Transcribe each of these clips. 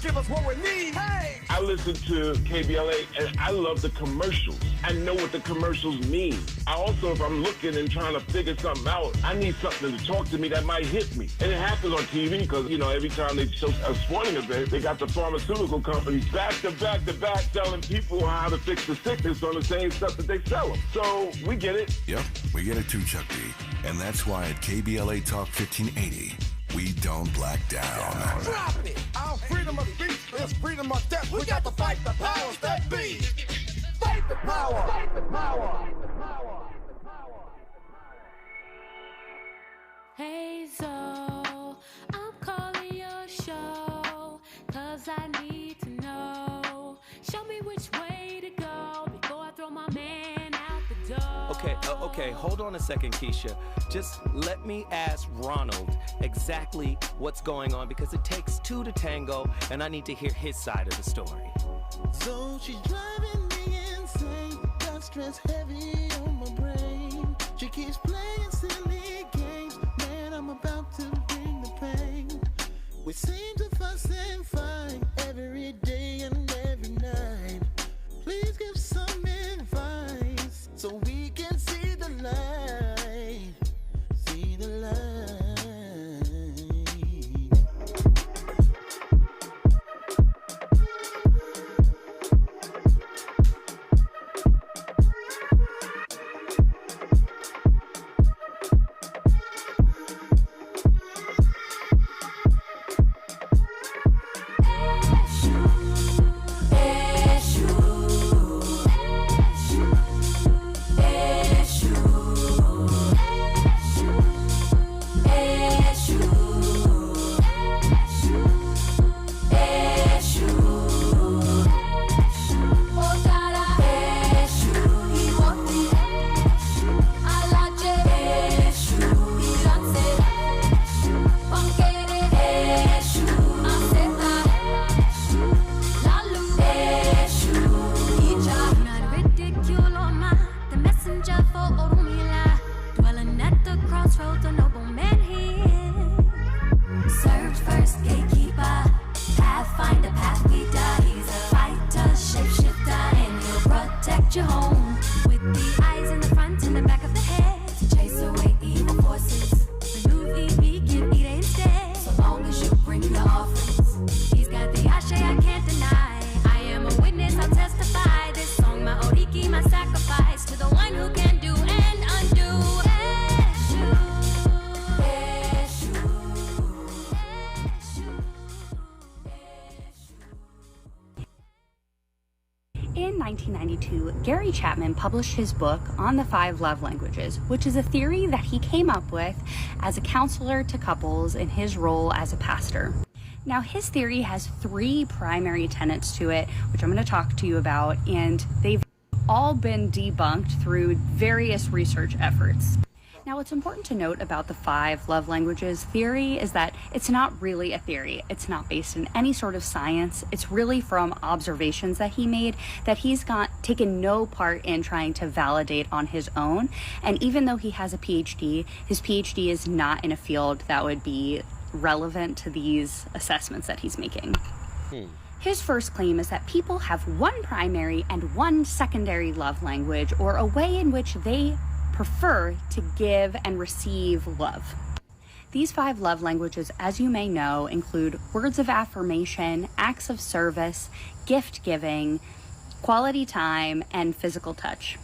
give us what we need. Hey! I listen to KBLA and I love the commercials. I know what the commercials mean. I also, if I'm looking and trying to figure something out, I need something to talk to me that might hit me. And it happens on TV because, you know, every time they show a sporting event, they got the pharmaceutical companies back to back to back telling people how to fix the sickness on the same stuff that they sell them. So we get it. Yep, we get it too, Chuck D. And that's why at KBLA Talk 1580, we don't black down. Drop it! Our freedom of speech is freedom of death. We got to fight the powers that be. Fight the power! Fight the power! Fight the power! Hey Zoe, I'm calling your show, 'cause I need to know. Show me which way to go before I throw my man out the door. Okay, hold on a second, Keisha. Just let me ask Ronald exactly what's going on, because it takes two to tango, and I need to hear his side of the story. So she's driving me insane, got stress heavy on my brain. She keeps playing silly games, man, I'm about to bring the pain. We seem to fuss and fight every day and every night. Please give some advice so we can see the light, see the light. In 1992, Gary Chapman published his book on the 5 love languages, which is a theory that he came up with as a counselor to couples in his role as a pastor. Now, his theory has 3 primary tenets to it, which I'm going to talk to you about, and they've all been debunked through various research efforts. Now, what's important to note about the 5 love languages theory is that it's not really a theory. It's not based in any sort of science. It's really from observations that he made that he's taken no part in trying to validate on his own. And even though he has a PhD, his PhD is not in a field that would be relevant to these assessments that he's making. His first claim is that people have one primary and one secondary love language, or a way in which they prefer to give and receive love. These 5 love languages, as you may know, include words of affirmation, acts of service, gift giving, quality time, and physical touch.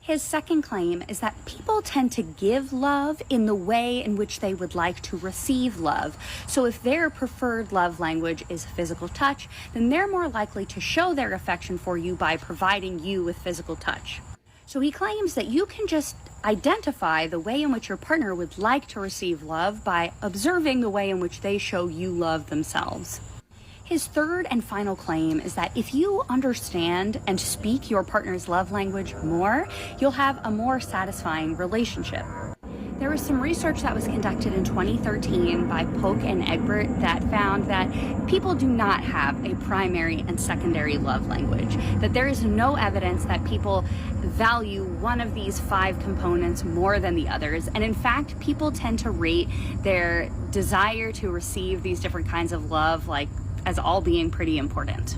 His second claim is that people tend to give love in the way in which they would like to receive love. So if their preferred love language is physical touch, then they're more likely to show their affection for you by providing you with physical touch. So he claims that you can just identify the way in which your partner would like to receive love by observing the way in which they show you love themselves. His third and final claim is that if you understand and speak your partner's love language more, you'll have a more satisfying relationship. There was some research that was conducted in 2013 by Polk and Egbert that found that people do not have a primary and secondary love language, that there is no evidence that people value one of these 5 components more than the others. And in fact, people tend to rate their desire to receive these different kinds of love like as all being pretty important.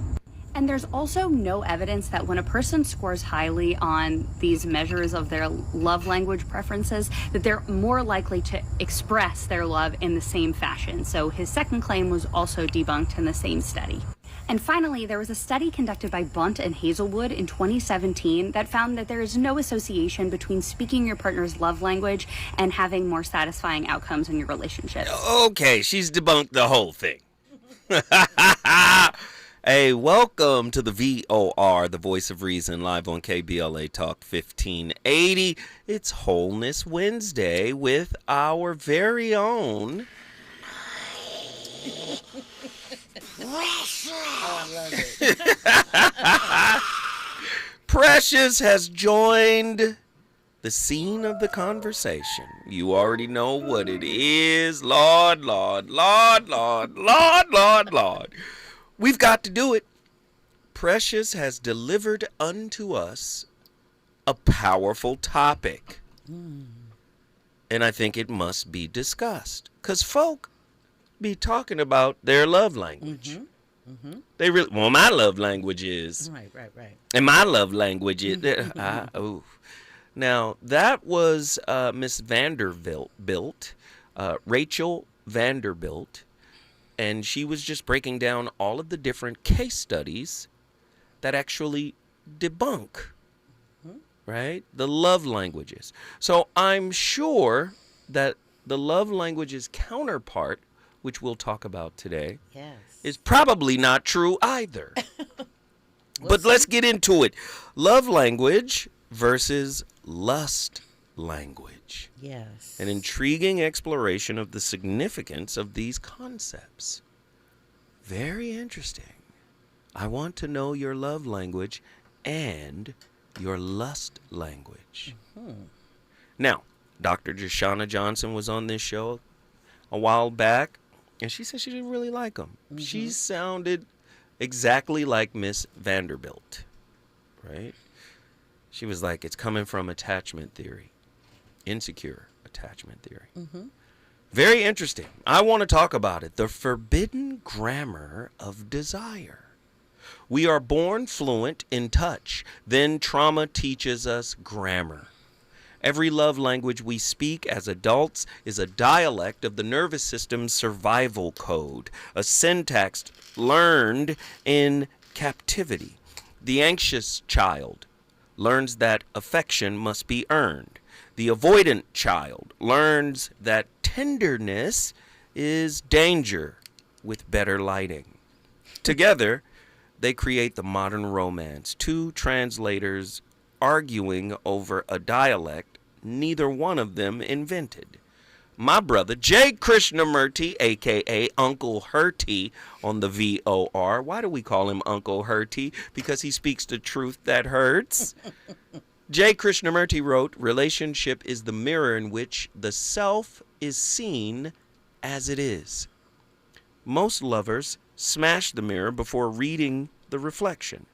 And there's also no evidence that when a person scores highly on these measures of their love language preferences, that they're more likely to express their love in the same fashion. So his second claim was also debunked in the same study. And finally, there was a study conducted by Bunt and Hazelwood in 2017 that found that there is no association between speaking your partner's love language and having more satisfying outcomes in your relationship. Okay, she's debunked the whole thing. Hey, welcome to the VOR, the Voice of Reason, live on KBLA Talk 1580. It's Wholeness Wednesday with our very own... Precious has joined the scene of the conversation. You already know what it is. Lord, Lord, Lord, Lord, Lord, Lord, Lord. We've got to do it. Precious has delivered unto us a powerful topic. And I think it must be discussed. Because folk be talking about their love language. They really, well, my love language is. Right. And my love language is. Now, that was Miss Vanderbilt, Rachel Vanderbilt. And she was just breaking down all of the different case studies that actually debunk, right, the love languages. So I'm sure that the love languages counterpart, which we'll talk about today, is probably not true either. But let's get into it. Love language versus lust language. Yes. An intriguing exploration of the significance of these concepts. Very interesting. I want to know your love language and your lust language. Now, Dr. Jashana Johnson was on this show a while back, and she said she didn't really like him. She sounded exactly like Miss Vanderbilt, right? She was like, it's coming from attachment theory. Insecure attachment theory. Very interesting. I want to talk about it. The forbidden grammar of desire. We are born fluent in touch. Then trauma teaches us grammar. Every love language we speak as adults is a dialect of the nervous system's survival code, a syntax learned in captivity. The anxious child learns that affection must be earned. The avoidant child learns that tenderness is danger with better lighting. Together, they create the modern romance, two translators arguing over a dialect neither one of them invented. My brother, J. Krishnamurti, a.k.a. Uncle Hurty on the VOR. Why do we call him Uncle Hurty? Because he speaks the truth that hurts. J. Krishnamurti wrote, relationship is the mirror in which the self is seen as it is. Most lovers smash the mirror before reading the reflection.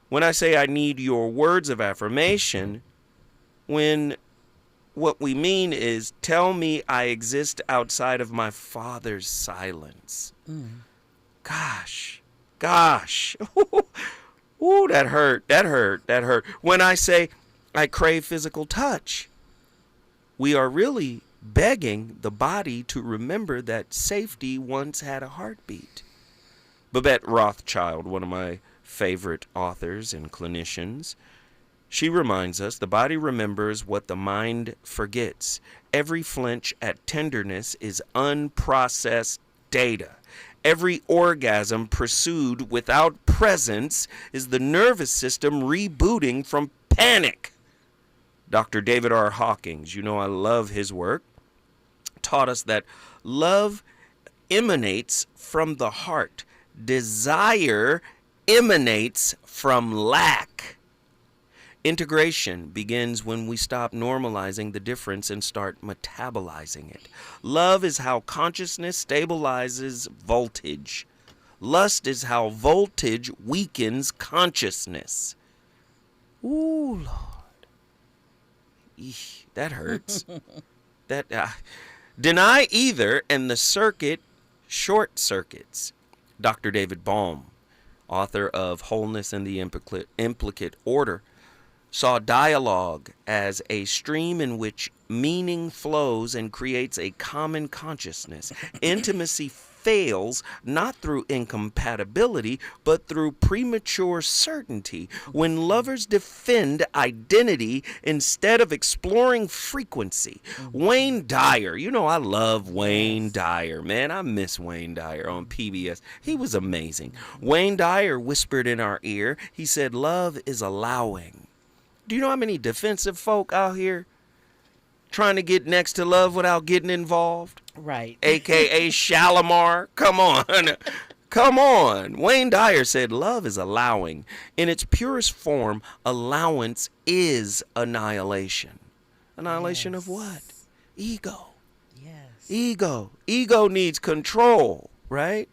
When I say I need your words of affirmation, when what we mean is tell me I exist outside of my father's silence. Gosh. Ooh, that hurt. When I say I crave physical touch, we are really begging the body to remember that safety once had a heartbeat. Babette Rothschild, one of my favorite authors and clinicians, she reminds us the body remembers what the mind forgets. Every flinch at tenderness is unprocessed data. Every orgasm pursued without presence is the nervous system rebooting from panic. Dr. David R. Hawkins, you know I love his work, taught us that love emanates from the heart. Desire emanates from lack. Integration begins when we stop normalizing the difference and start metabolizing it. Love is how consciousness stabilizes voltage. Lust is how voltage weakens consciousness. Ooh, Lord. Eesh, that hurts. Deny either and the circuit short circuits. Dr. David Bohm, author of Wholeness and the Implicate Order, saw dialogue as a stream in which meaning flows and creates a common consciousness. Intimacy fails not through incompatibility, but through premature certainty. When lovers defend identity instead of exploring frequency. Wayne Dyer, you know I love Wayne Dyer, man. I miss Wayne Dyer on PBS. He was amazing. Wayne Dyer whispered in our ear, he said, love is allowing. Do you know how many defensive folk out here trying to get next to love without getting involved? Right. AKA Shalimar. Come on. Come on. Wayne Dyer said love is allowing. In its purest form, allowance is annihilation. Annihilation of what? Ego. Yes. Ego. Ego needs control, right?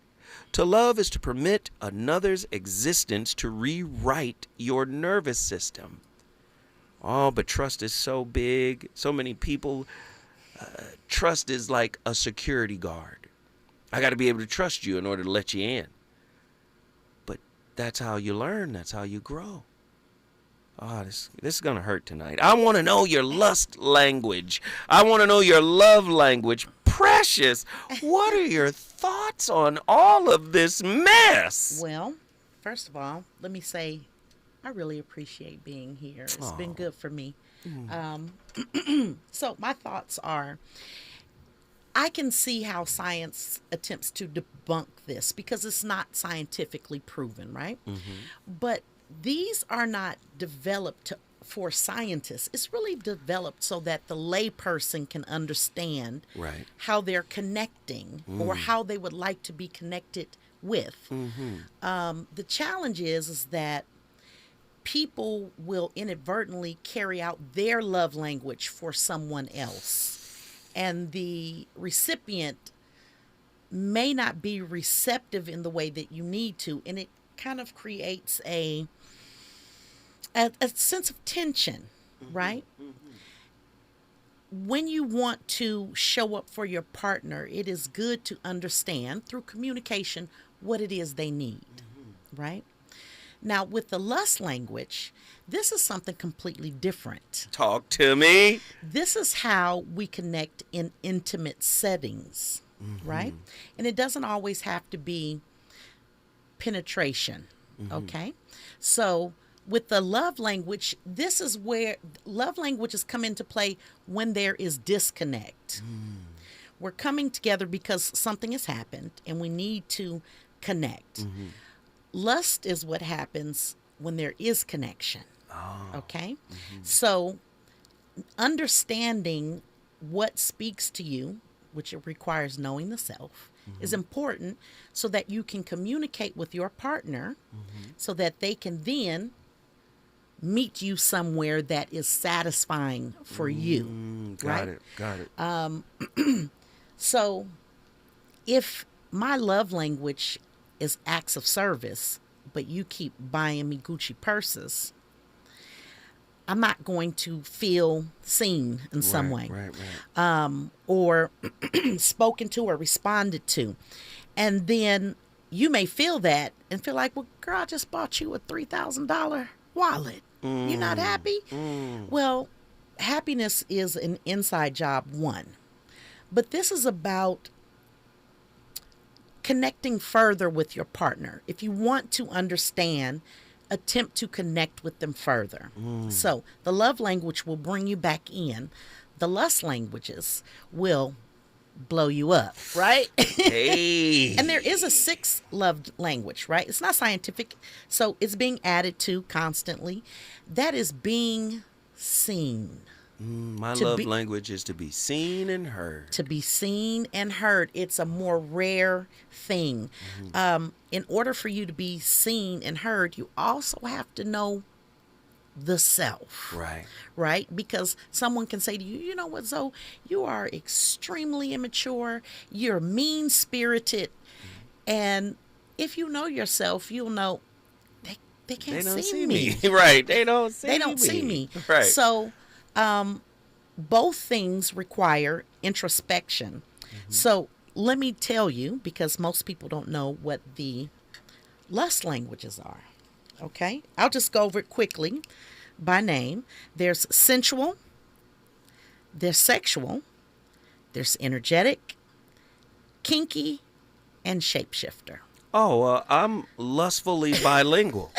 To love is to permit another's existence to rewrite your nervous system. Oh, but trust is so big. So many people, trust is like a security guard. I got to be able to trust you in order to let you in. But that's how you learn. That's how you grow. Oh, this is going to hurt tonight. I want to know your lust language. I want to know your love language. Precious, what are your thoughts on all of this mess? Well, first of all, let me say, I really appreciate being here. It's been good for me. So my thoughts are, I can see how science attempts to debunk this because it's not scientifically proven, right? But these are not developed for scientists. It's really developed so that the layperson can understand how they're connecting or how they would like to be connected with. The challenge is that people will inadvertently carry out their love language for someone else. And the recipient may not be receptive in the way that you need to. And it kind of creates a sense of tension, right? When you want to show up for your partner, it is good to understand through communication what it is they need, right? Now, with the lust language, this is something completely different. Talk to me. This is how we connect in intimate settings, right? And it doesn't always have to be penetration, okay? So with the love language, this is where love languages come into play when there is disconnect. We're coming together because something has happened and we need to connect. Lust is what happens when there is connection. Okay? So understanding what speaks to you, which it requires knowing the self, is important so that you can communicate with your partner so that they can then meet you somewhere that is satisfying for you. Got it. So if my love language is acts of service, but you keep buying me Gucci purses, I'm not going to feel seen in some way. Or spoken to or responded to. And then you may feel that and feel like, well, girl, I just bought you a $3,000 wallet. You're not happy? Well, happiness is an inside job, one. But this is about connecting further with your partner. If you want to understand, attempt to connect with them further. So the love language will bring you back in. The lust languages will blow you up, right? Hey. And there is a sixth love language, right? It's not scientific, so it's being added to constantly. That is being seen. My love language is to be seen and heard. To be seen and heard. It's a more rare thing. In order for you to be seen and heard, you also have to know the self. Right? Because someone can say to you, you know what, Zoe, you are extremely immature. You're mean-spirited. And if you know yourself, you'll know they can't see me. Right. They don't see me. Right. So both things require introspection. So let me tell you, because most people don't know what the lust languages are. Okay? I'll just go over it quickly by name. There's sensual, there's sexual, there's energetic, kinky, and shapeshifter. Oh, I'm lustfully bilingual.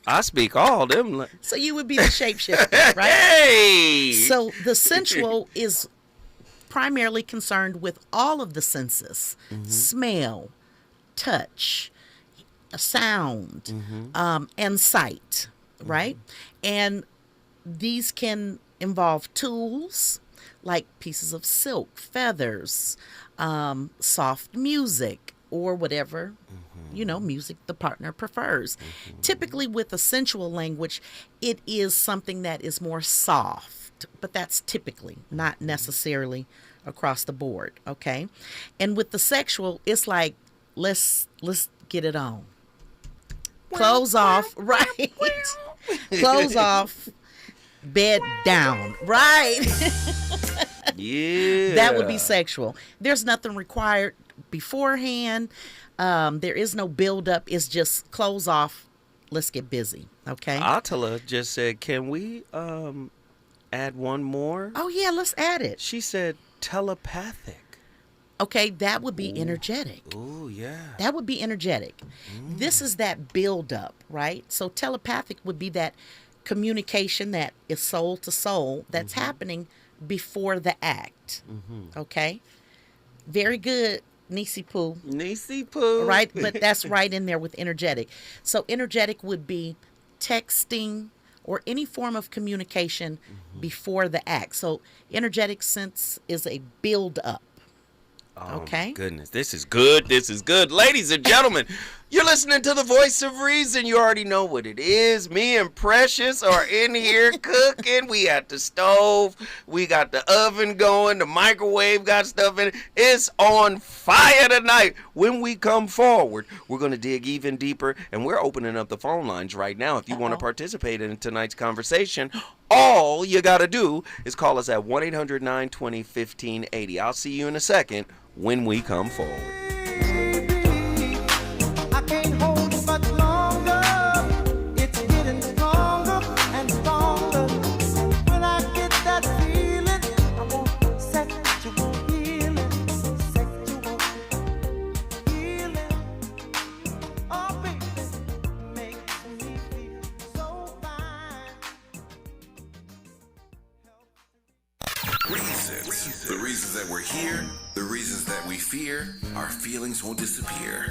I speak all them. So you would be the shapeshifter, right? Hey! So the sensual is primarily concerned with all of the senses: smell, touch, sound, and sight, right? And these can involve tools like pieces of silk, feathers, soft music, or whatever, music the partner prefers. Typically with a sensual language, it is something that is more soft, but that's typically, not necessarily across the board, okay? And with the sexual, it's like, let's get it on. Clothes off, right? Clothes off, bed down, right? Yeah. That would be sexual. There's nothing required beforehand. There is no build up. It's just clothes off. Let's get busy. Okay. Attila just said, can we add one more? Oh yeah, let's add it. She said telepathic. Okay, that would be energetic. Oh yeah. That would be energetic. This is that build up, right? So telepathic would be that communication that is soul to soul that's happening before the act. Okay. Very good. Nisi Poo. Nisi Poo. Right? But that's right in there with energetic. So energetic would be texting or any form of communication before the act. So energetic sense is a build up. Oh, okay. My goodness. This is good. This is good. Ladies and gentlemen, you're listening to the Voice of Reason. You already know what it is. Me and Precious are in here cooking. We at the stove. We got the oven going. The microwave got stuff in it. It's on fire tonight. When we come forward, we're going to dig even deeper, and we're opening up the phone lines right now. If you want to participate in tonight's conversation, all you got to do is call us at 1-800-920-1580. I'll see you in a second when we come forward. I can't hold it much longer. It's getting stronger and stronger. When I get that feeling, I want sexual healing. Sexual healing. Oh, baby, makes me feel so fine. Reasons. The reasons that we're here, the reasons that we fear, our feelings won't disappear.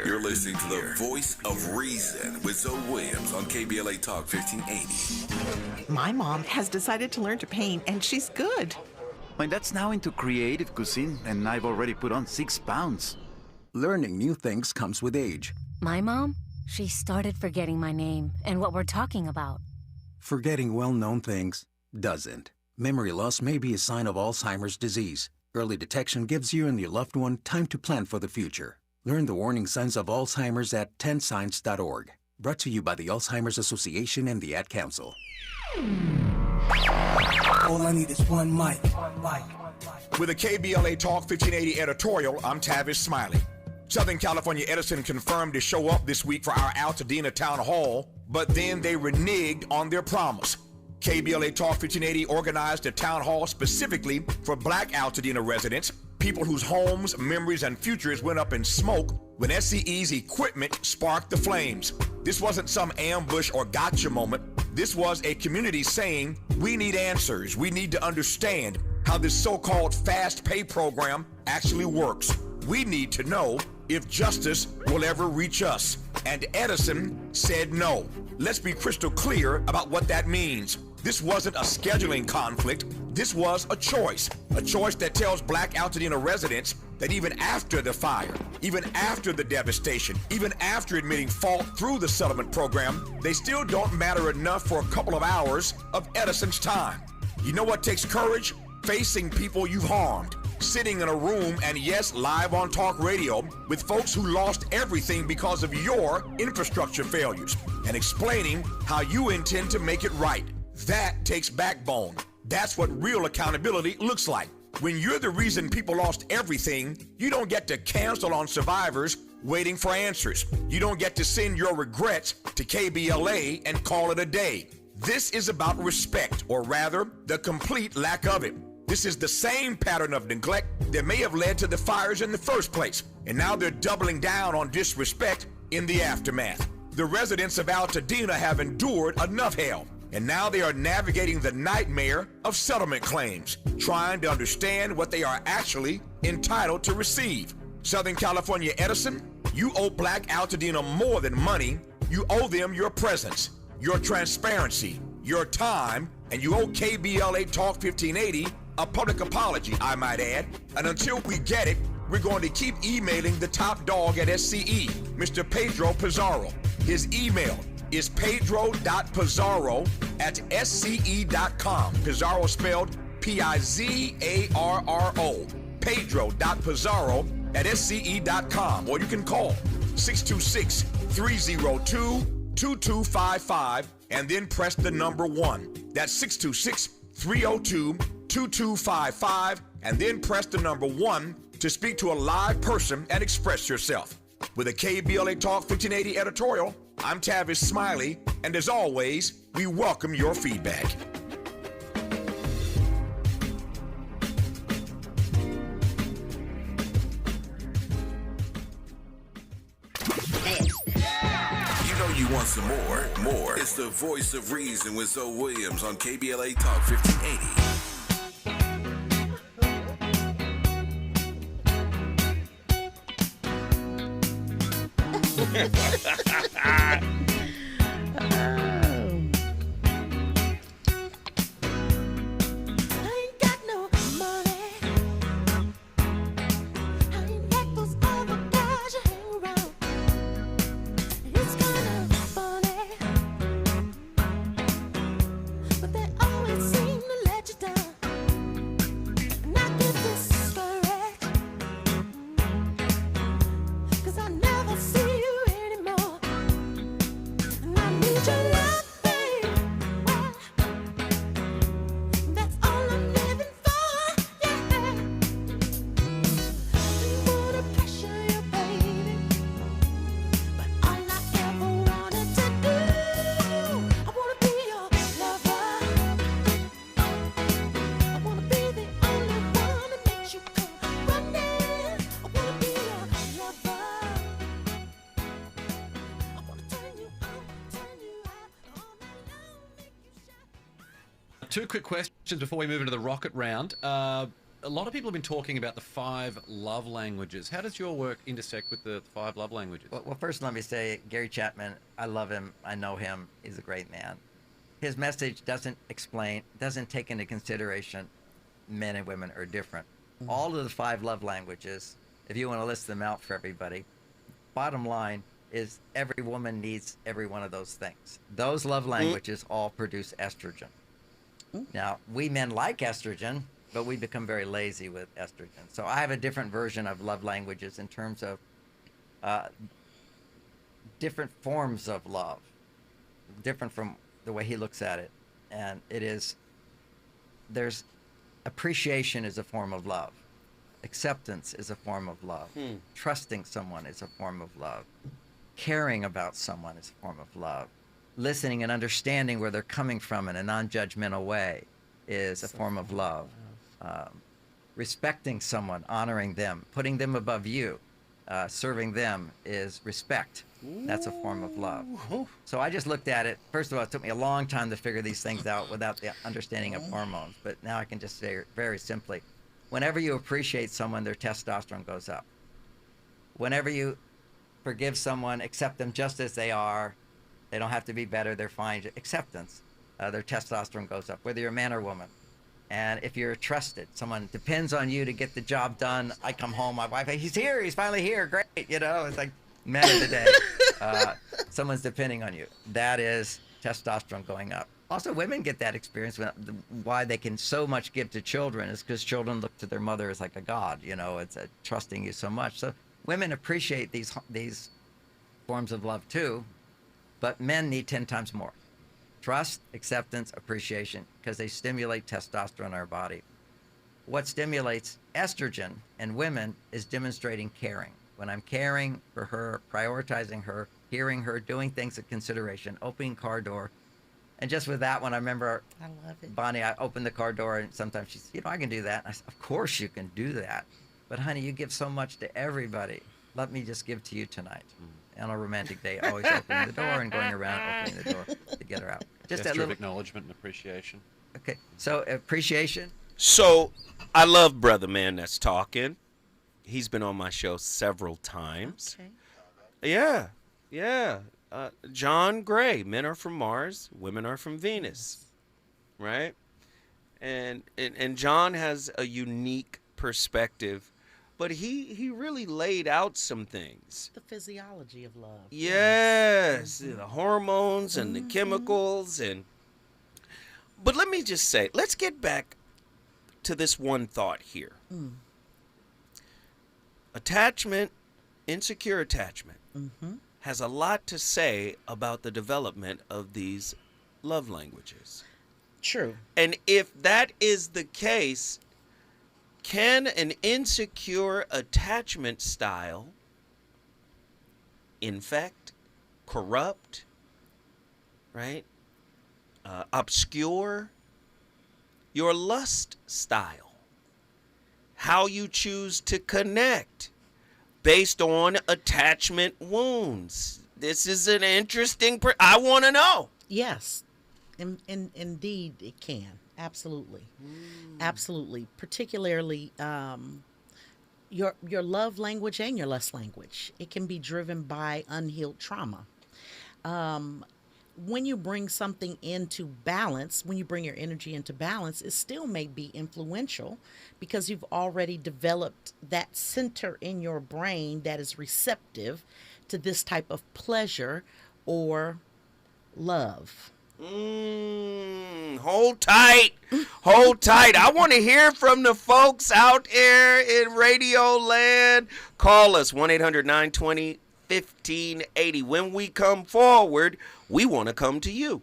You're listening to the Voice of Reason with Zoe Williams on KBLA Talk 1580. My mom has decided to learn to paint, and she's good. My dad's now into creative cuisine, and I've already put on 6 pounds. Learning new things comes with age. My mom, she started forgetting my name and what we're talking about. Forgetting well-known things doesn't. Memory loss may be a sign of Alzheimer's disease. Early detection gives you and your loved one time to plan for the future. Learn the warning signs of Alzheimer's at 10signs.org. Brought to you by the Alzheimer's Association and the Ad Council. All I need is one mic. With a KBLA Talk 1580 editorial, I'm Tavis Smiley. Southern California Edison confirmed to show up this week for our Altadena Town Hall, but then they reneged on their promise. KBLA Talk 1580 organized a town hall specifically for Black Altadena residents, people whose homes, memories, and futures went up in smoke when SCE's equipment sparked the flames. This wasn't some ambush or gotcha moment. This was a community saying, we need answers. We need to understand how this so-called fast pay program actually works. We need to know if justice will ever reach us. And Edison said no. Let's be crystal clear about what that means. This wasn't a scheduling conflict. This was a choice that tells Black Altadena residents that even after the fire, even after the devastation, even after admitting fault through the settlement program, they still don't matter enough for a couple of hours of Edison's time. You know what takes courage? Facing people you've harmed. Sitting in a room and yes, live on talk radio with folks who lost everything because of your infrastructure failures and explaining how you intend to make it right. That takes backbone. That's what real accountability looks like. When you're the reason people lost everything, you don't get to cancel on survivors waiting for answers. You don't get to send your regrets to KBLA and call it a day. This is about respect, or rather, the complete lack of it. This is the same pattern of neglect that may have led to the fires in the first place, and now they're doubling down on disrespect in the aftermath. The residents of Altadena have endured enough hell, and now they are navigating the nightmare of settlement claims, trying to understand what they are actually entitled to receive. Southern California Edison, you owe Black Altadena more than money. You owe them your presence, your transparency, your time, and you owe KBLA Talk 1580 a public apology, I might add. And until we get it, we're going to keep emailing the top dog at SCE, Mr. Pedro Pizarro. His email is pedro.pizarro@sce.com. Pizarro spelled P-I-Z-A-R-R-O. pedro.pizarro@sce.com. Or you can call 626-302-2255 and then press the number 1. That's 626-302-2255 and then press the number 1 to speak to a live person and express yourself. With a KBLA Talk 1580 editorial, I'm Tavis Smiley, and as always, we welcome your feedback. You know you want some more. It's the voice of reason with Zoe Williams on KBLA Talk 1580. Two quick questions before we move into the rocket round. A lot of people have been talking about the 5 love languages. How does your work intersect with the 5 love languages? Well, first let me say, Gary Chapman, I love him. I know him. He's a great man. His message doesn't take into consideration men and women are different. Mm-hmm. All of the 5 love languages, if you want to list them out for everybody, bottom line is every woman needs every one of those things. Those love languages all produce estrogen. Now, we men like estrogen, but we become very lazy with estrogen. So I have a different version of love languages in terms of different forms of love, different from the way he looks at it. And there's appreciation is a form of love. Acceptance is a form of love. Trusting someone is a form of love. Caring about someone is a form of love. Listening and understanding where they're coming from in a non-judgmental way is a form of love. Respecting someone, honoring them, putting them above you, serving them is respect. That's a form of love. So I just looked at it. First of all, it took me a long time to figure these things out without the understanding of hormones. But now I can just say it very simply. Whenever you appreciate someone, their testosterone goes up. Whenever you forgive someone, accept them just as they are, they don't have to be better, they're fine. Acceptance, their testosterone goes up, whether you're a man or woman. And if you're trusted, someone depends on you to get the job done. I come home, my wife, he's here, he's finally here, great. It's like men of the day. Someone's depending on you. That is testosterone going up. Also, women get that experience. Why they can so much give to children is because children look to their mother as like a god. It's trusting you so much. So women appreciate these forms of love too. But men need 10 times more. Trust, acceptance, appreciation, because they stimulate testosterone in our body. what stimulates estrogen in women is demonstrating caring. When I'm caring for her, prioritizing her, hearing her, doing things of consideration, opening car door. And just with that one, I remember I love it. Bonnie, I opened the car door and sometimes she said, I can do that. And I said, of course you can do that. But honey, you give so much to everybody. Let me just give to you tonight. On a romantic day, always opening the door and going around, opening the door to get her out. Just that little acknowledgement and appreciation. Okay, so appreciation. So I love Brother Man That's Talking. He's been on my show several times. Okay. Yeah. John Gray, men are from Mars, women are from Venus, right? And John has a unique perspective, but he really laid out some things. The physiology of love. Yes, the hormones and the chemicals but let me just say, let's get back to this one thought here. Attachment, insecure attachment, has a lot to say about the development of these love languages. True. And if that is the case, can an insecure attachment style infect, corrupt, right? Obscure your lust style? How you choose to connect based on attachment wounds. This is an interesting I want to know. Yes. Indeed, it can. Absolutely. Absolutely. Particularly your love language and your lust language. It can be driven by unhealed trauma. When you bring something into balance, when you bring your energy into balance, it still may be influential because you've already developed that center in your brain that is receptive to this type of pleasure or love. Hold tight. Hold tight. I want to hear from the folks out there in Radio Land. Call us 1-800-920-1580. When we come forward, we want to come to you.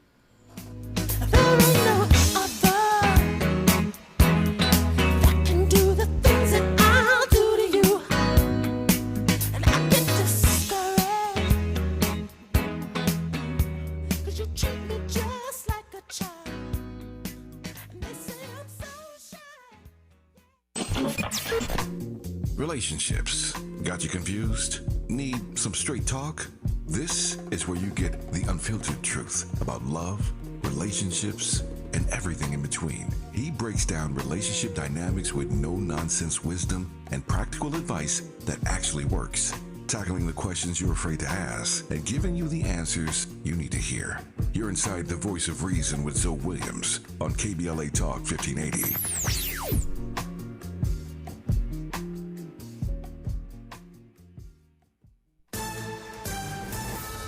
Relationships. Got you confused? Need some straight talk? This is where you get the unfiltered truth about love, relationships, and everything in between. He breaks down relationship dynamics with no-nonsense wisdom and practical advice that actually works. Tackling the questions you're afraid to ask and giving you the answers you need to hear. You're inside the Voice of Reason with Zoe Williams on KBLA Talk 1580.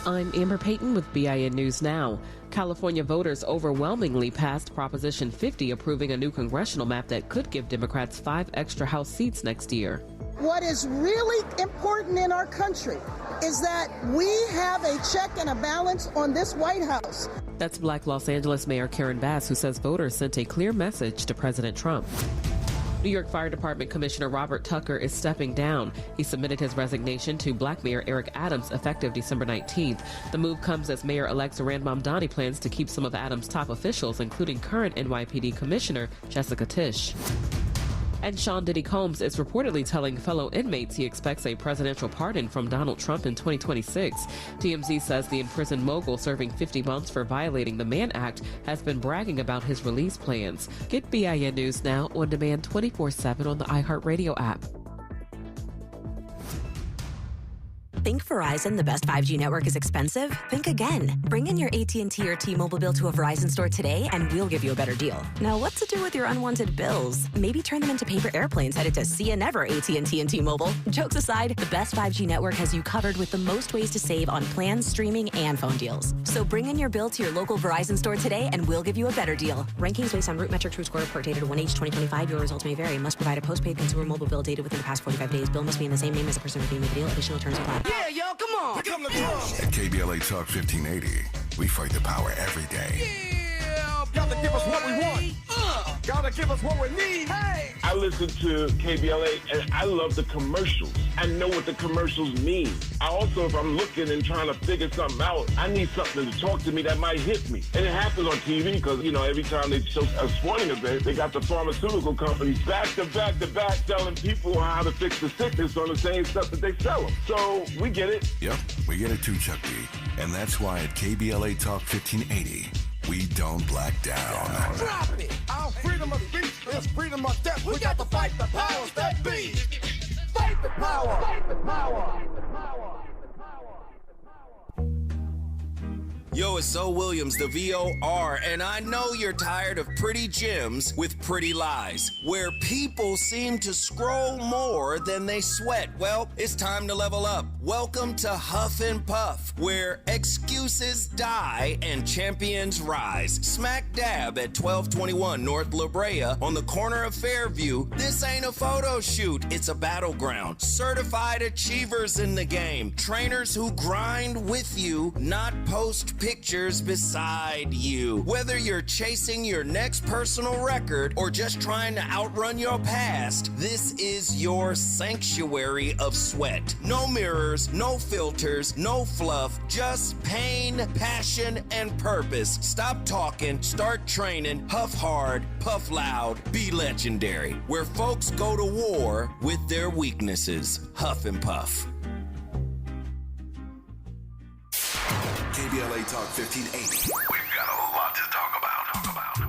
I'm Amber Payton with BIN News Now. California voters overwhelmingly passed Proposition 50, approving a new congressional map that could give Democrats 5 extra House seats next year. What is really important in our country is that we have a check and a balance on this White House. That's Black Los Angeles Mayor Karen Bass, who says voters sent a clear message to President Trump. New York Fire Department Commissioner Robert Tucker is stepping down. He submitted his resignation to Black Mayor Eric Adams effective December 19th. The move comes as Mayor-elect Zoran Mamdani plans to keep some of Adams' top officials, including current NYPD Commissioner Jessica Tisch. And Sean Diddy Combs is reportedly telling fellow inmates he expects a presidential pardon from Donald Trump in 2026. TMZ says the imprisoned mogul serving 50 months for violating the Mann Act has been bragging about his release plans. Get BIN News Now on demand 24/7 on the iHeartRadio app. Think Verizon, the best 5G network, is expensive? Think again. Bring in your AT&T or T-Mobile bill to a Verizon store today and we'll give you a better deal. Now, what to do with your unwanted bills? Maybe turn them into paper airplanes headed to See Ya Never AT&T and T-Mobile. Jokes aside, the best 5G network has you covered with the most ways to save on plans, streaming, and phone deals. So bring in your bill to your local Verizon store today and we'll give you a better deal. Rankings based on Root Metric True Score report dated 1H2025. Your results may vary. Must provide a postpaid consumer mobile bill dated within the past 45 days. Bill must be in the same name as the person redeeming the deal. Additional terms apply. Yeah, yo, come on. At KBLA Talk 1580, we fight the power every day. Yeah, gotta give us what we want. Gotta give us what we need. Hey! I listen to KBLA and I love the commercials. I know what the commercials mean. I also, if I'm looking and trying to figure something out, I need something to talk to me that might hit me. And it happens on TV because, you know, every time they show a sporting event, they got the pharmaceutical companies back to back telling people how to fix the sickness on the same stuff that they sell them. So we get it. Yep, we get it too, Chuck D. And that's why at KBLA Talk 1580, we don't black down. Drop it! Our freedom of speech is freedom of death. We got to fight the powers that be. Fight the power! Fight the power! Yo, it's Zoe Williams, the VOR, and I know you're tired of pretty gems with pretty lies, where people seem to scroll more than they sweat. Well, it's time to level up. Welcome to Huff and Puff, where excuses die and champions rise. Smack dab at 1221 North La Brea on the corner of Fairview. This ain't a photo shoot, it's a battleground. Certified achievers in the game. Trainers who grind with you, not post pictures beside you. Whether you're chasing your next personal record or just trying to outrun your past, this is your sanctuary of sweat. No mirrors, no filters, no fluff, just pain, passion, and purpose. Stop talking, start training, huff hard, puff loud, be legendary. Where folks go to war with their weaknesses. Huff and Puff. KBLA Talk 1580. We've got a lot to talk about.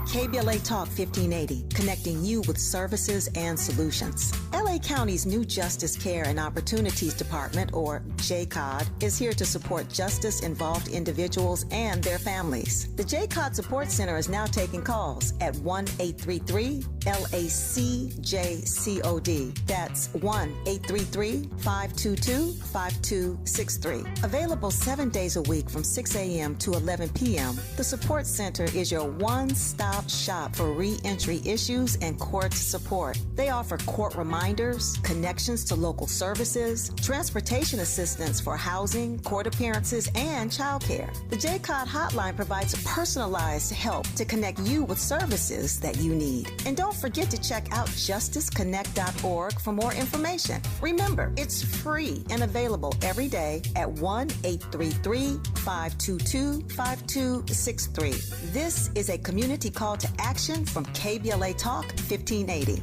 KBLA Talk 1580, connecting you with services and solutions. LA County's new Justice Care and Opportunities Department, or JCOD, is here to support justice-involved individuals and their families. The JCOD Support Center is now taking calls at 1-833-LACJCOD. That's 1-833-522-5263. Available 7 days a week from 6 a.m. to 11 p.m., the Support Center is your one-stop shop for re-entry issues and court support. They offer court reminders, connections to local services, transportation assistance for housing, court appearances, and childcare. The JCOD hotline provides personalized help to connect you with services that you need. And don't forget to check out justiceconnect.org for more information. Remember, it's free and available every day at 1-833-522-5263. This is a community call to action from KBLA Talk 1580.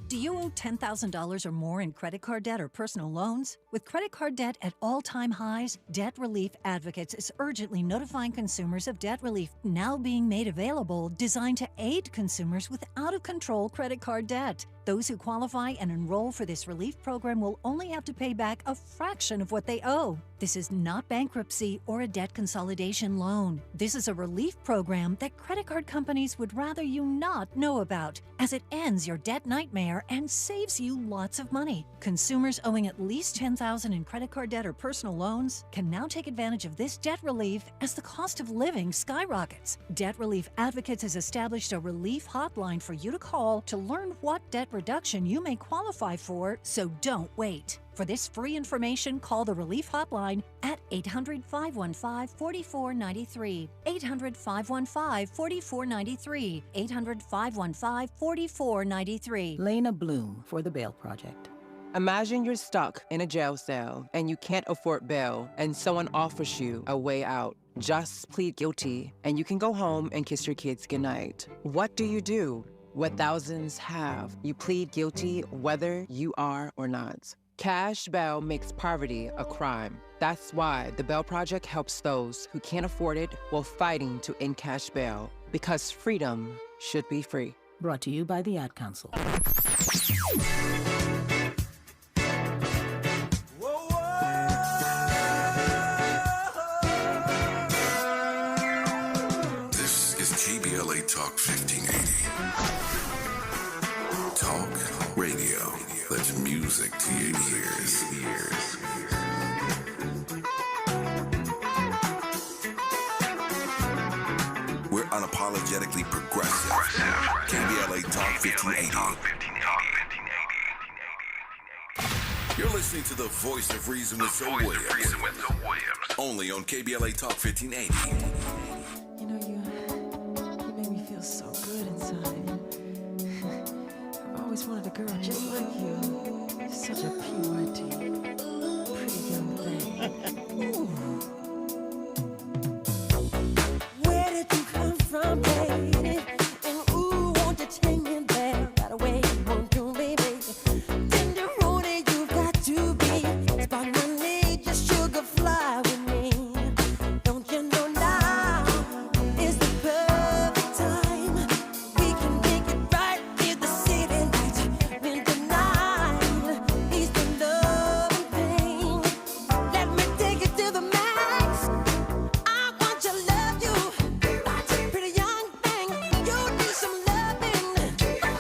Do you owe $10,000 or more in credit card debt or personal loans? With credit card debt at all-time highs, Debt Relief Advocates is urgently notifying consumers of debt relief now being made available, designed to aid consumers with out-of-control credit card debt. Those who qualify and enroll for this relief program will only have to pay back a fraction of what they owe. This is not bankruptcy or a debt consolidation loan. This is a relief program that credit card companies would rather you not know about, as it ends your debt nightmare and saves you lots of money. Consumers owing at least $10,000 in credit card debt or personal loans can now take advantage of this debt relief as the cost of living skyrockets. Debt Relief Advocates has established a relief hotline for you to call to learn what debt reduction you may qualify for, so don't wait. For this free information, call the Relief Hotline at 800-515-4493, 800-515-4493, 800-515-4493. Lena Bloom for the Bail Project. Imagine you're stuck in a jail cell and you can't afford bail and someone offers you a way out. Just plead guilty and you can go home and kiss your kids goodnight. What do? What thousands have. You plead guilty whether you are or not. Cash bail makes poverty a crime. That's why the Bail Project helps those who can't afford it while fighting to end cash bail, because freedom should be free. Brought to you by the Ad Council. This is KBLA Talk 1580. Talk radio. That's music to your ears. We're unapologetically progressive. KBLA Talk 1580. You're listening to the voice of reason with Zoe Williams. Only on KBLA Talk 1580. You know, you made me feel so good. always wanted a girl just like you. Such a purity, pretty young thing. Ooh. Where did you come from, baby? And ooh, won't you take me there? Right away, won't you, baby? Tenderoni, you've got to be. Spot my need, just sugar fly with me. Don't you know now is the perfect time? We can make it right in the city lights. When the night is the love and pain. Let me take it to the max. I want to love you, pretty young thing. You need some loving,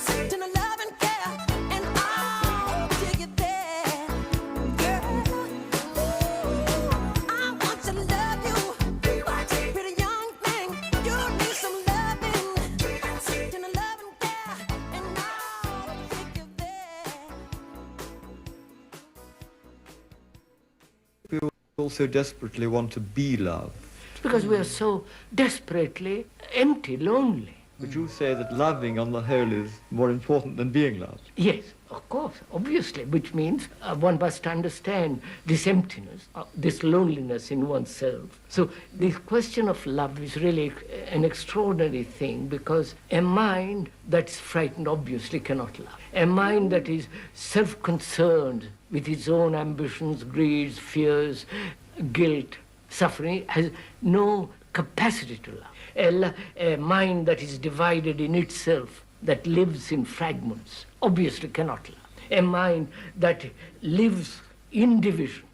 tender love and care, and I'll take it there, girl. I want to love you, pretty young thing. You need some loving, tender love and care, and I'll take you there. We also desperately want to be loved. Because we are so desperately empty, lonely. Would you say that loving on the whole is more important than being loved? Yes, of course, obviously, which means one must understand this emptiness, this loneliness in oneself. So the question of love is really an extraordinary thing, because a mind that's frightened obviously cannot love. A mind that is self-concerned with its own ambitions, greeds, fears, guilt, suffering, has no capacity to love. A mind that is divided in itself, that lives in fragments, obviously cannot love. A mind that lives in division.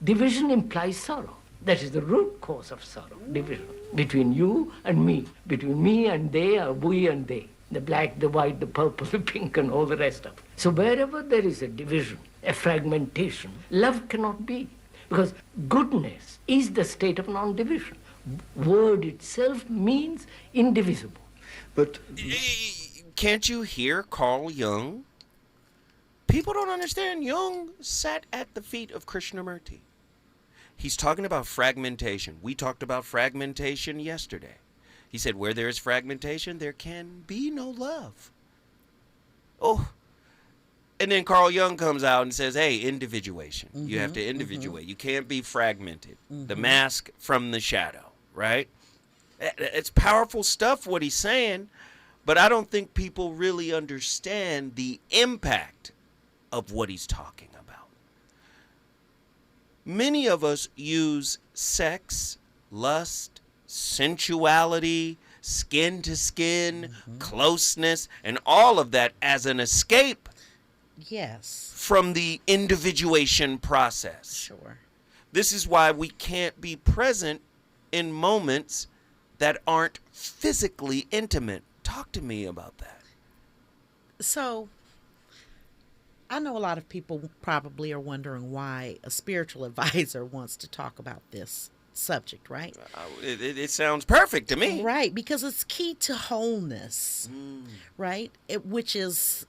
Division implies sorrow. That is the root cause of sorrow, division. Between you and me, between me and they, or we and they. The black, the white, the purple, the pink, and all the rest of it. So wherever there is a division, a fragmentation, love cannot be. Because goodness is the state of non-division. Word itself means indivisible. But can't you hear Carl Jung? People don't understand. Jung sat at the feet of Krishnamurti. He's talking about fragmentation. We talked about fragmentation yesterday. He said, where there is fragmentation, there can be no love. Oh. And then Carl Jung comes out and says, hey, individuation. You have to individuate. You can't be fragmented. The mask from the shadow, right? It's powerful stuff, what he's saying, but I don't think people really understand the impact of what he's talking about. Many of us use sex, lust, sensuality, skin to skin, closeness, and all of that as an escape. Yes. From the individuation process. Sure. This is why we can't be present in moments that aren't physically intimate. Talk to me about that. So, I know a lot of people probably are wondering why a spiritual advisor wants to talk about this subject, right? It sounds perfect to me. Right, because it's key to wholeness, right? Which is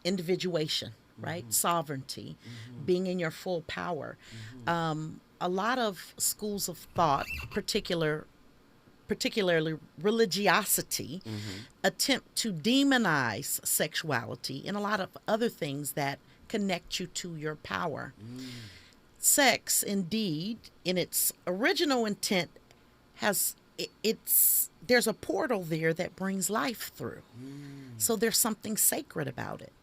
individuation, right? Sovereignty, being in your full power. A lot of schools of thought, particularly religiosity, attempt to demonize sexuality and a lot of other things that connect you to your power. Sex, indeed, in its original intent, there's a portal there that brings life through. So there's something sacred about it.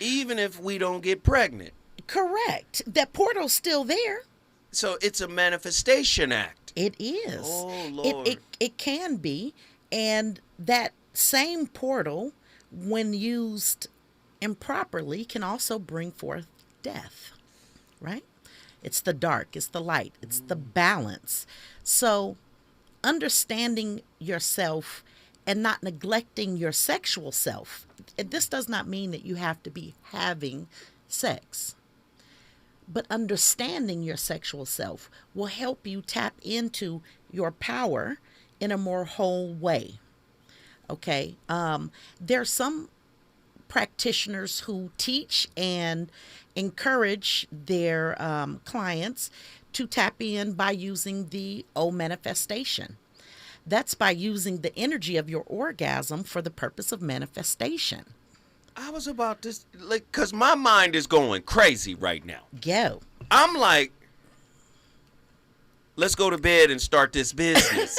Even if we don't get pregnant. Correct. That portal's still there. So it's a manifestation act. It is. Oh, Lord. It can be. And that same portal, when used improperly, can also bring forth death, right? It's the dark, it's the light, it's the balance. So understanding yourself and not neglecting your sexual self. This does not mean that you have to be having sex, but understanding your sexual self will help you tap into your power in a more whole way. Okay. There are some practitioners who teach and encourage their clients to tap in by using the O manifestation. That's by using the energy of your orgasm for the purpose of manifestation. I was about to, like, because my mind is going crazy right now. Go. I'm like, let's go to bed and start this business.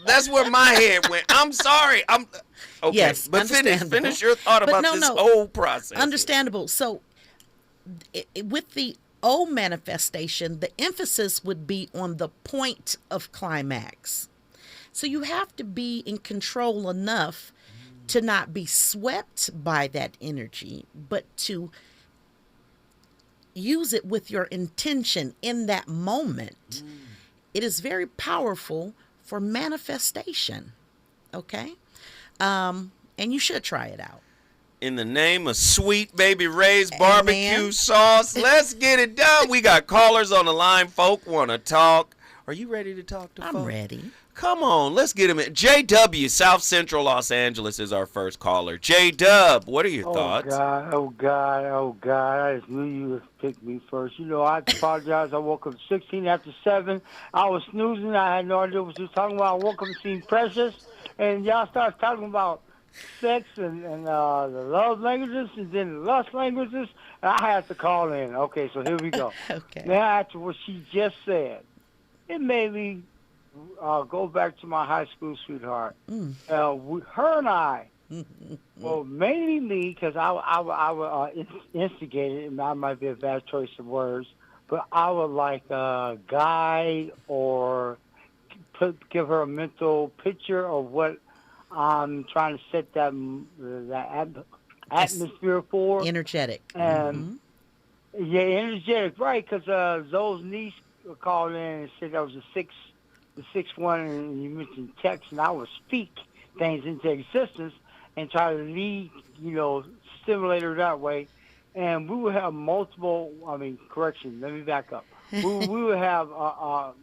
That's where my head went. I'm sorry. Okay, yes, but finish your thought about this whole process. Understandable. So, with the O manifestation, the emphasis would be on the point of climax. So you have to be in control enough to not be swept by that energy, but to use it with your intention in that moment. It is very powerful for manifestation. Okay? And you should try it out. In the name of Sweet Baby Ray's barbecue sauce, let's get it done. We got callers on the line. Folk want to talk. Are you ready to talk to folk? I'm ready. Come on, let's get him in. J.W., South Central Los Angeles is our first caller. J-Dub, what are your thoughts? Oh, God. I just knew you would pick me first. You know, I apologize. I woke up 16 after 7. I was snoozing. I had no idea what you were talking about. I woke up and seen Precious, and y'all started talking about sex and the love languages and then the lust languages. And I had to call in. Okay, so here we go. Okay. Now, after what she just said, it made me go back to my high school sweetheart. Her and I, well, mainly me, because I would instigate it, and that might be a bad choice of words, but I would like guide or give her a mental picture of what I'm trying to set that atmosphere for. Energetic. And yeah, energetic, right? Because Zoe's niece called in and said that was the sixth one, and you mentioned text, and I would speak things into existence and try to lead, stimulate her that way. And we would have multiple. Correction. Let me back up. we would have our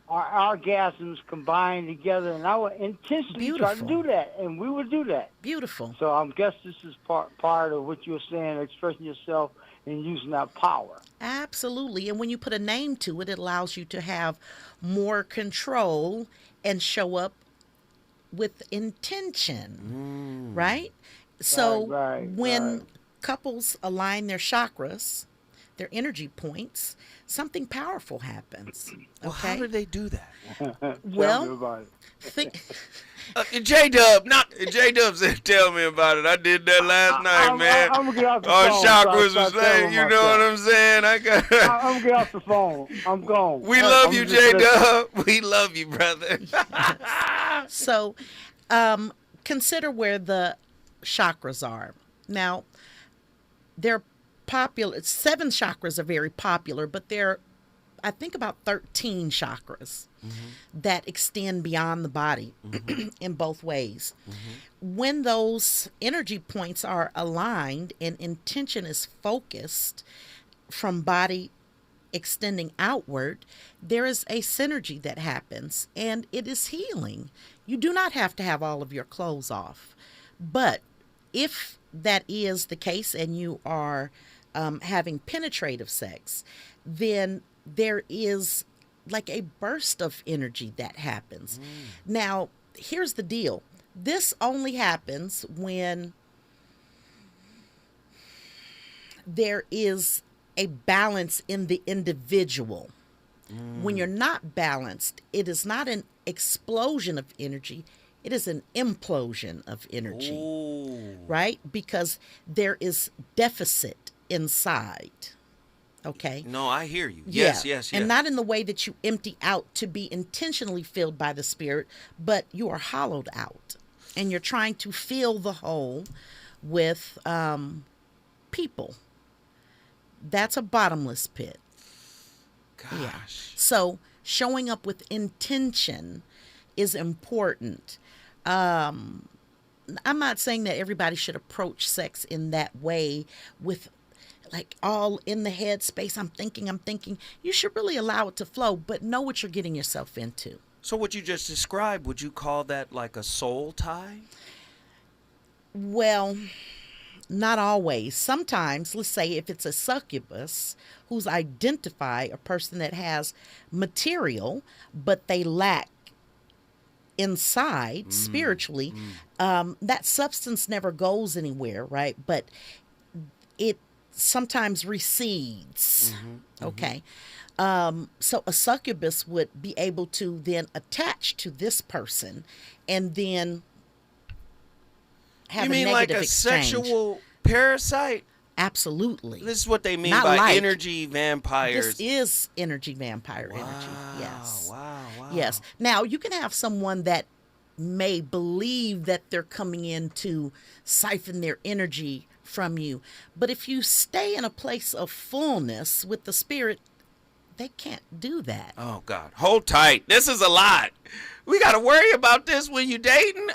orgasms combined together, and I would intentionally try to do that, and we would do that. Beautiful. So I guess this is part of what you're saying, expressing yourself and using that power. Absolutely. And when you put a name to it, it allows you to have more control and show up with intention, right? So when couples align their chakras, their energy points, something powerful happens. Well, how do they do that? Tell me about it. J-Dub said, tell me about it. I did that last night, man. I'm gonna get off the Our phone. chakras was saying, you know what I'm saying? I'm gonna get off the phone. I'm gone. We love you, J-Dub. We love you, brother. So, consider where the chakras are. Now, they're popular. 7 chakras are very popular, but there are, I think, about 13 chakras that extend beyond the body in both ways. When those energy points are aligned and intention is focused from body extending outward, there is a synergy that happens, and it is healing. You do not have to have all of your clothes off, but if that is the case and you are having penetrative sex, then there is like a burst of energy that happens. Now, here's the deal. This only happens when there is a balance in the individual. When you're not balanced, it is not an explosion of energy. It is an implosion of energy, right? Because there is deficit inside. Okay. No, I hear you. Yes. And not in the way that you empty out to be intentionally filled by the Spirit, but you are hollowed out. And you're trying to fill the hole with people. That's a bottomless pit. Gosh. Yeah. So showing up with intention is important. I'm not saying that everybody should approach sex in that way with like all in the head space. I'm thinking. You should really allow it to flow, but know what you're getting yourself into. So what you just described, would you call that like a soul tie? Well, not always. Sometimes, let's say if it's a succubus who's identify a person that has material, but they lack inside spiritually, that substance never goes anywhere, right? But it sometimes recedes. Okay. So a succubus would be able to then attach to this person and then have You mean a like negative a exchange. sexual parasite? Absolutely. This is what they mean Not by like. energy vampires. This is energy vampire energy. Yes. Wow. Yes. Now, you can have someone that may believe that they're coming in to siphon their energy from you. But if you stay in a place of fullness with the spirit, they can't do that. Oh, God. Hold tight. This is a lot. We got to worry about this when you're dating.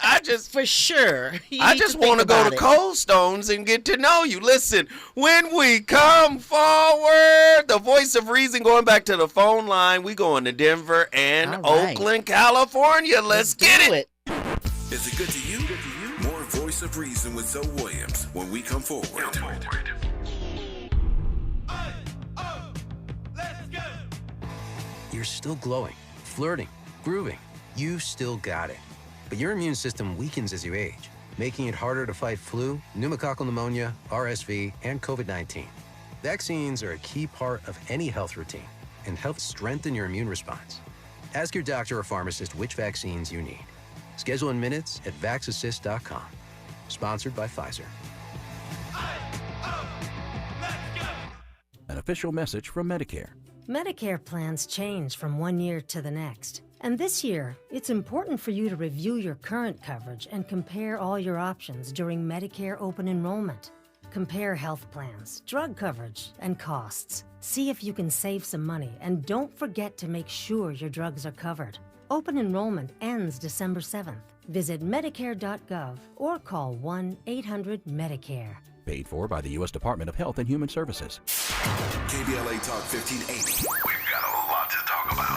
For sure. I just want to go to Cold Stones and get to know you. Listen, when we come forward, the voice of reason, going back to the phone line, we going to Denver and Oakland, California. Let's get it. Is it good to you? More voice of reason with Zoe Williams when we come forward. You're still glowing, flirting, grooving. You still got it. But your immune system weakens as you age, making it harder to fight flu, pneumococcal pneumonia, RSV, and COVID-19. Vaccines are a key part of any health routine and help strengthen your immune response. Ask your doctor or pharmacist which vaccines you need. Schedule in minutes at vaxassist.com. Sponsored by Pfizer. An official message from Medicare. Medicare plans change from one year to the next. And this year, it's important for you to review your current coverage and compare all your options during Medicare open enrollment. Compare health plans, drug coverage, and costs. See if you can save some money, and don't forget to make sure your drugs are covered. Open enrollment ends December 7th. Visit Medicare.gov or call 1-800-MEDICARE. Paid for by the U.S. Department of Health and Human Services. KBLA Talk 1580. We've got a lot to talk about.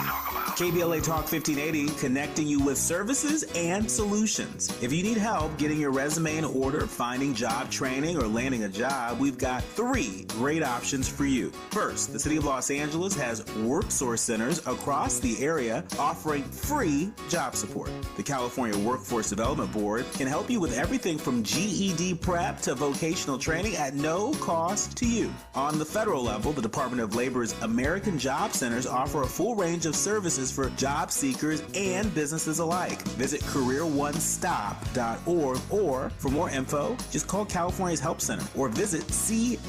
KBLA Talk 1580, connecting you with services and solutions. If you need help getting your resume in order, finding job training, or landing a job, we've got 3 great options for you. First, the City of Los Angeles has WorkSource centers across the area offering free job support. The California Workforce Development Board can help you with everything from GED prep to vocational training at no cost to you. On the federal level, the Department of Labor's American Job Centers offer a full range of services for job seekers and businesses alike. Visit careeronestop.org, or for more info, just call California's Help Center or visit cwdb.ca.gov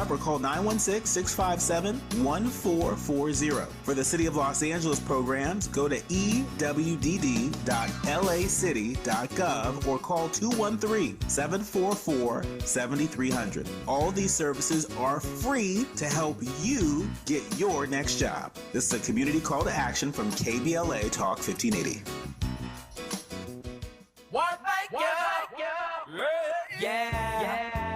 or call 916-657-1440. For the City of Los Angeles programs, go to ewdd.lacity.gov or call 213-744-7300. All these services are free to help you get your next job. This is a community call to action from KBLA Talk 1580.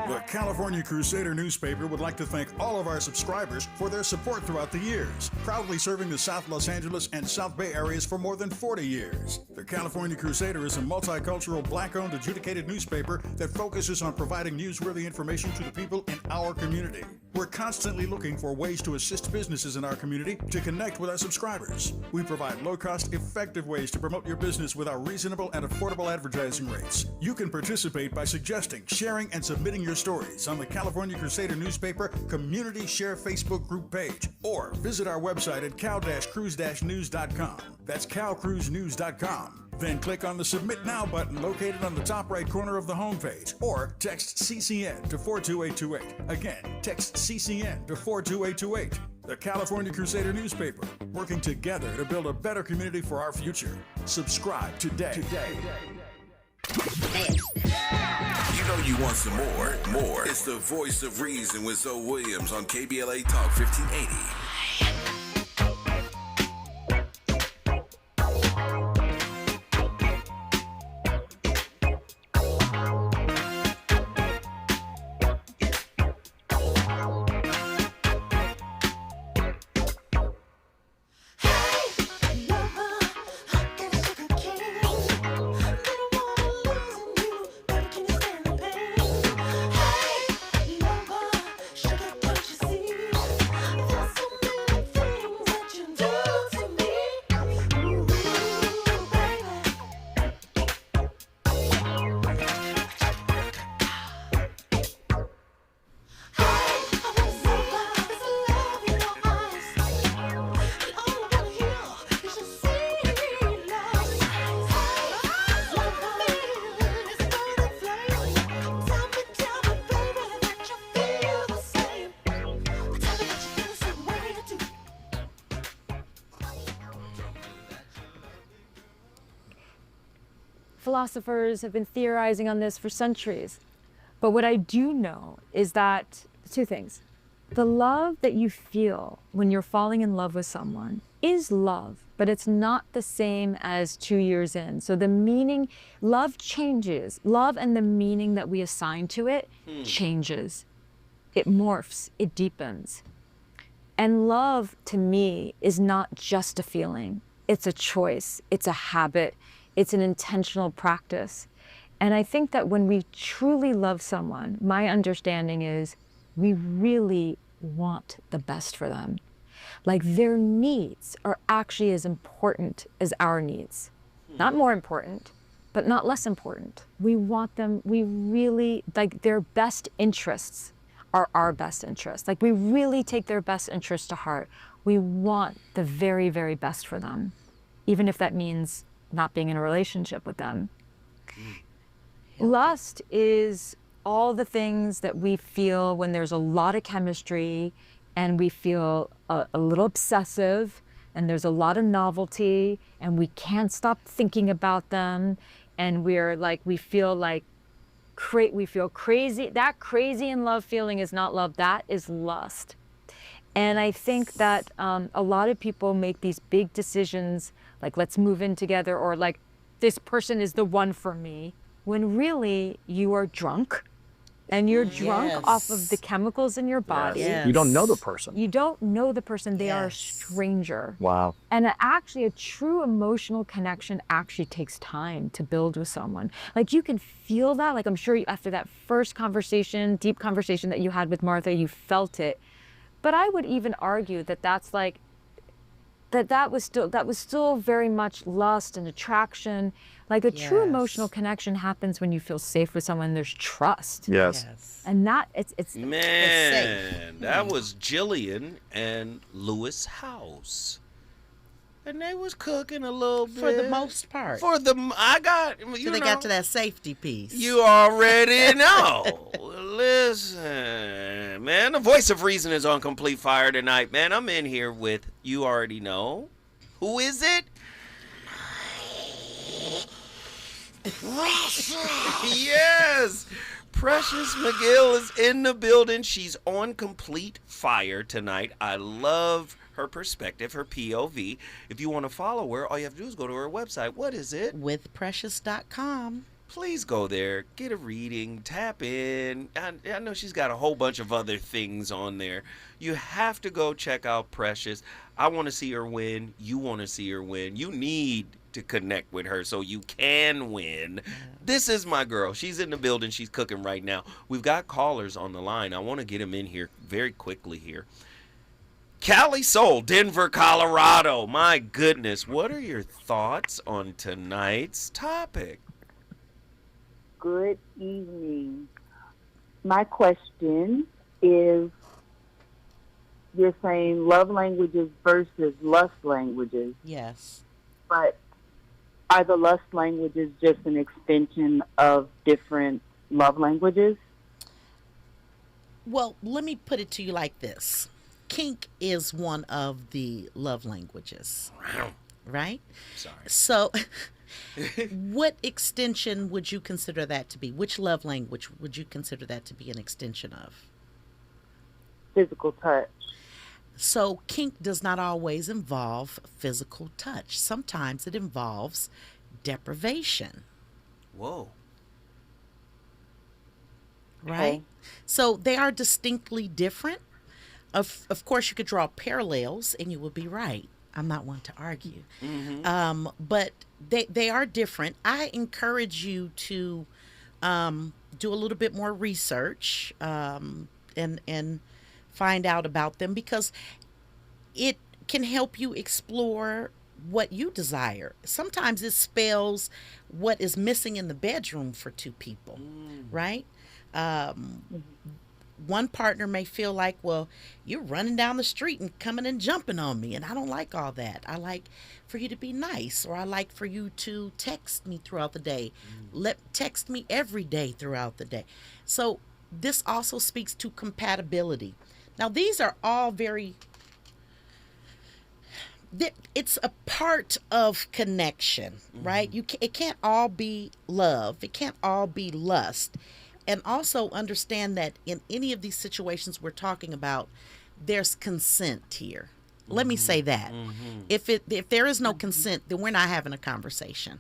The California Crusader newspaper would like to thank all of our subscribers for their support throughout the years, proudly serving the South Los Angeles and South Bay areas for more than 40 years. The California Crusader is a multicultural, black-owned, adjudicated newspaper that focuses on providing newsworthy information to the people in our community. We're constantly looking for ways to assist businesses in our community to connect with our subscribers. We provide low-cost, effective ways to promote your business with our reasonable and affordable advertising rates. You can participate by suggesting, sharing, and submitting your stories on the California Crusader newspaper Community Share Facebook group page, or visit our website at cal-cruise-news.com. That's calcruisenews.com. Then click on the Submit Now button located on the top right corner of the homepage, or text CCN to 42828. Again, text CCN to 42828. The California Crusader newspaper, working together to build a better community for our future. Subscribe today. You know you want some more. It's the voice of reason with Zoe Williams on KBLA Talk 1580. philosophers have been theorizing on this for centuries. But what I do know is that two things. The love that you feel when you're falling in love with someone is love, but it's not the same as 2 years in. So the meaning, love changes. Love and the meaning that we assign to it changes. It morphs, it deepens. And love, to me, is not just a feeling. It's a choice, it's a habit, it's an intentional practice. And I think that when we truly love someone, my understanding is we really want the best for them. Like their needs are actually as important as our needs. Not more important, but not less important. We want them, we really, like their best interests are our best interests. Like we really take their best interests to heart. We want the very, very best for them, even if that means not being in a relationship with them. Lust is all the things that we feel when there's a lot of chemistry and we feel a little obsessive and there's a lot of novelty and we can't stop thinking about them and we're like, we feel crazy. That crazy in love feeling is not love, that is lust. And I think that a lot of people make these big decisions like let's move in together or like this person is the one for me, when really you are drunk and you're drunk off of the chemicals in your body. Yes. You don't know the person. You don't know the person. They are a stranger. Wow. And actually a true emotional connection actually takes time to build with someone. Like you can feel that. Like I'm sure after that first conversation, deep conversation that you had with Martha, you felt it. But I would even argue that that's like, that was still very much lust and attraction. Like a true emotional connection happens when you feel safe with someone. There's trust. Yes. And that it's Man, it's safe. that was Jillian and Lewis House. And they was cooking a little bit. For the most part. So they got to that safety piece. You already know. Listen, man, the voice of reason is on complete fire tonight, man. I'm in here with, you already know. Who is it? Yes. Precious McGill is in the building. She's on complete fire tonight. I love her perspective, her POV. If you want to follow her, all you have to do is go to her website. What is it? Withprecious.com. Please go there, get a reading, tap in. I know she's got a whole bunch of other things on there. You have to go check out Precious. I want to see her win. You want to see her win. You need to connect with her so you can win. This is my girl. She's in the building. She's cooking right now. We've got callers on the line. I want to get them in here very quickly here. Cali Soul, Denver, Colorado. My goodness, what are your thoughts on tonight's topic? Good evening. My question is, you're saying love languages versus lust languages. Yes. But are the lust languages just an extension of different love languages? Well, let me put it to you like this. Kink is one of the love languages. Right? Sorry. So what extension would you consider that to be? Which love language would you consider that to be an extension of? Physical touch. So kink does not always involve physical touch. Sometimes it involves deprivation. Whoa. Right? Okay. So they are distinctly different. Of course, you could draw parallels, and you would be right. I'm not one to argue. Mm-hmm. But they are different. I encourage you to do a little bit more research and find out about them, because it can help you explore what you desire. Sometimes it spells what is missing in the bedroom for two people, right? One partner may feel like, well, you're running down the street and coming and jumping on me, and I don't like all that. I like for you to be nice, or I like for you to text me throughout the day. Text me every day throughout the day. So this also speaks to compatibility. Now, these are all very it's a part of connection, right? It can't all be love. It can't all be lust. And also understand that in any of these situations we're talking about, there's consent here. Let me say that. If there is no consent, then we're not having a conversation,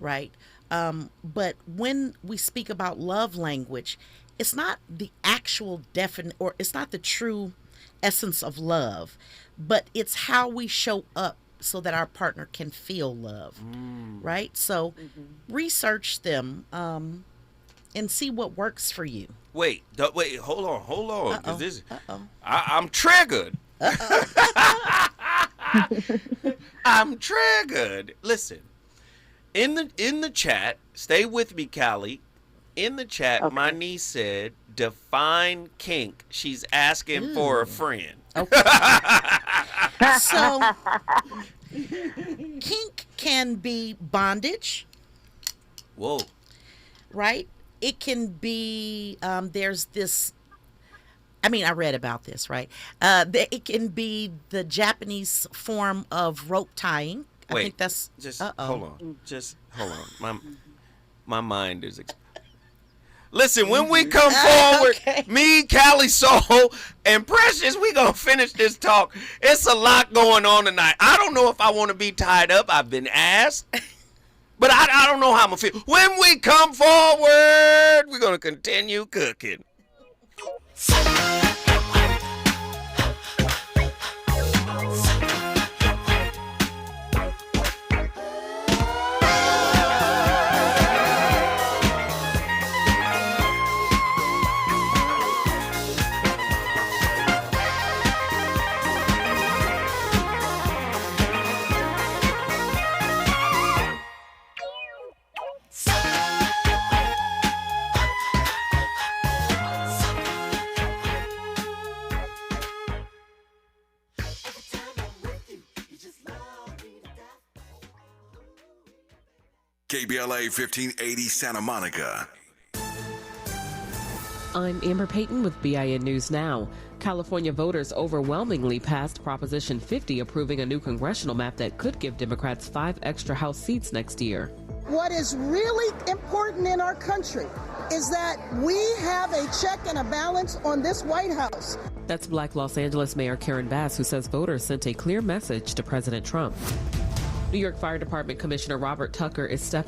right? But when we speak about love language, it's not the actual or it's not the true essence of love, but it's how we show up so that our partner can feel love, right? So research them and see what works for you. Wait, hold on, because I'm triggered. I'm triggered. Listen, in the chat, stay with me, Callie. In the chat, my niece said, define kink. She's asking for a friend. So, kink can be bondage. Whoa. Right? It can be, there's this, I read about this, right? It can be the Japanese form of rope tying. Wait, I think that's, hold on. Just hold on. My mind is... Listen, when we come forward, me, Callie Soul, and Precious, we gonna finish this talk. It's a lot going on tonight. I don't know if I want to be tied up. I've been asked. But I don't know how I'm gonna feel. When we come forward, we're gonna continue cooking. KBLA 1580 Santa Monica. I'm Amber Payton with BIN News Now. California voters overwhelmingly passed Proposition 50, approving a new congressional map that could give Democrats 5 extra House seats next year. What is really important in our country is that we have a check and a balance on this White House. That's Black Los Angeles Mayor Karen Bass, who says voters sent a clear message to President Trump. New York Fire Department Commissioner Robert Tucker is stepping